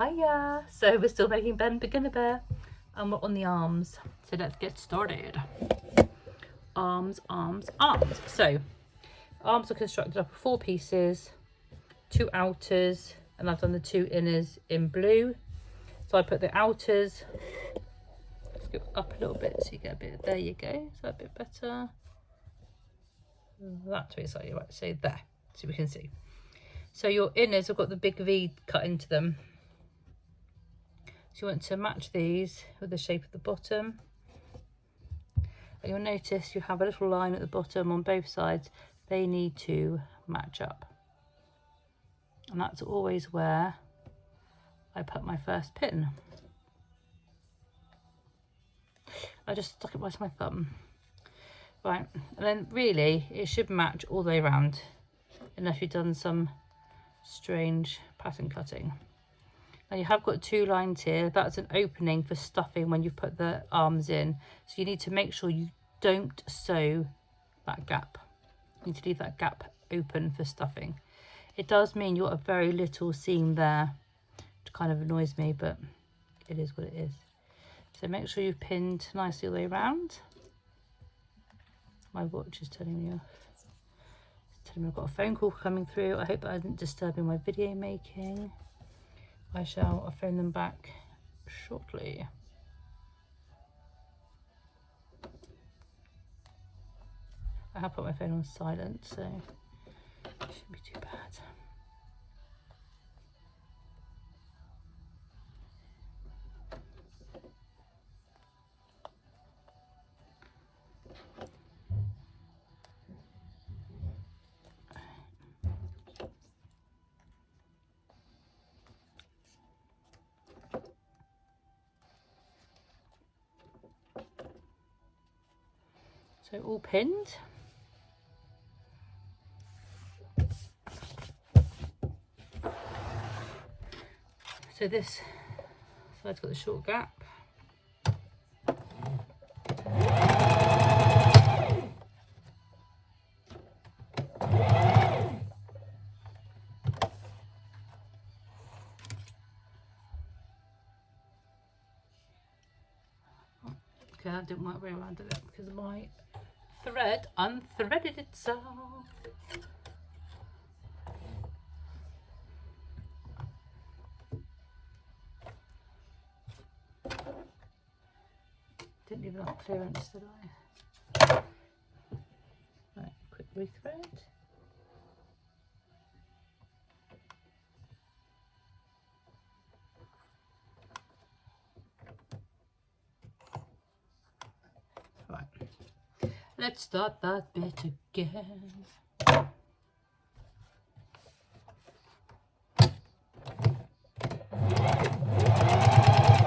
Hiya! So we're still making Ben Beginner Bear and we're on the arms. So let's get started. Arms, arms, arms. So arms are constructed up of 4 pieces, 2 outers, and I've done the 2 inners in blue. So I put the outers, let's go up a little bit so you get a bit, there you go, is that a bit better? That's where it's like, right, so there, so we can see. So your inners have got the big V cut into them. So you want to match these with the shape of the bottom. And you'll notice you have a little line at the bottom on both sides. They need to match up. And that's always where I put my first pin. I just stuck it by my thumb. Right, and then really it should match all the way around, unless you've done some strange pattern cutting. Now you have got 2 lines here. That's an opening for stuffing when you put the arms in. So you need to make sure you don't sew that gap. You need to leave that gap open for stuffing. It does mean you've got a very little seam there, which kind of annoys me, but it is what it is. So make sure you've pinned nicely all the way around. My watch is telling me off. It's telling me I've got a phone call coming through. I hope that isn't disturbing my video making. I shall phone them back shortly. I have put my phone on silent, so it shouldn't be too bad. So all pinned. So this side's got the short gap. Okay, that didn't work very well, did it? Because my thread unthreaded itself. Didn't leave enough clearance, did I? Right, quick rethread. Right, let's start that bit again.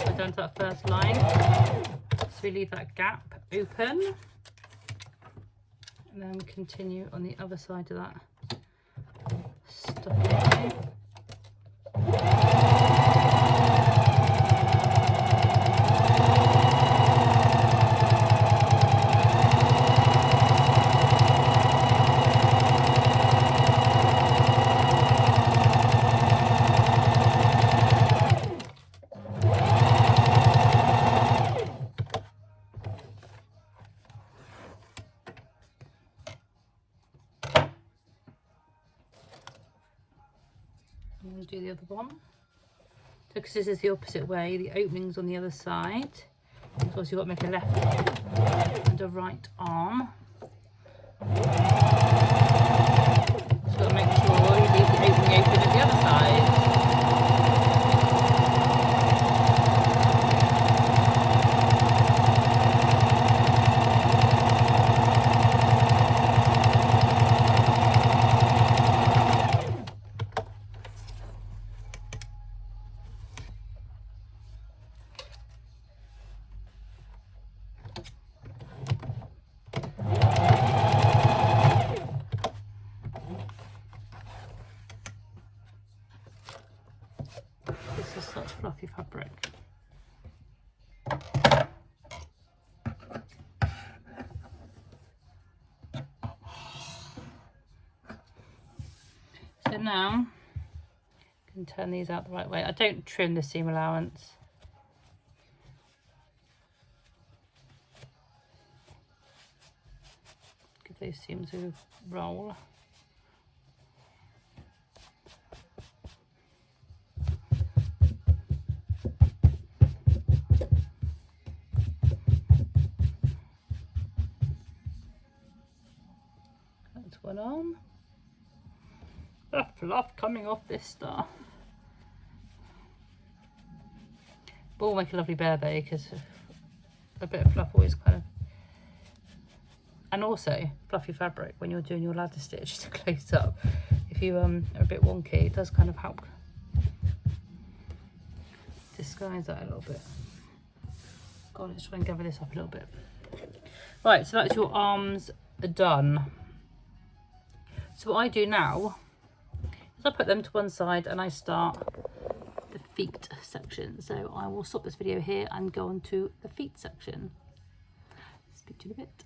We're done to that first line, so we leave that gap open, and then continue on the other side of that stuffing. I'm going to do the other one. Because this is the opposite way, the opening's on the other side. Of course, you've got to make a left and a right arm. Just got to make sure you leave the opening open at the other side. This is such fluffy fabric. So now can turn these out the right way. I don't trim the seam allowance. Give those seams a roll. That's one on. The fluff coming off this stuff. But will make a lovely bearberry because a bit of fluff always kind of, and also fluffy fabric when you're doing your ladder stitch to close up. If you are a bit wonky, it does kind of help disguise that a little bit. God, let's try and gather this up a little bit. Right, so that's your arms done. So what I do now is I put them to one side and I start the feet section. So I will stop this video here and go on to the feet section. Speak to you in a bit.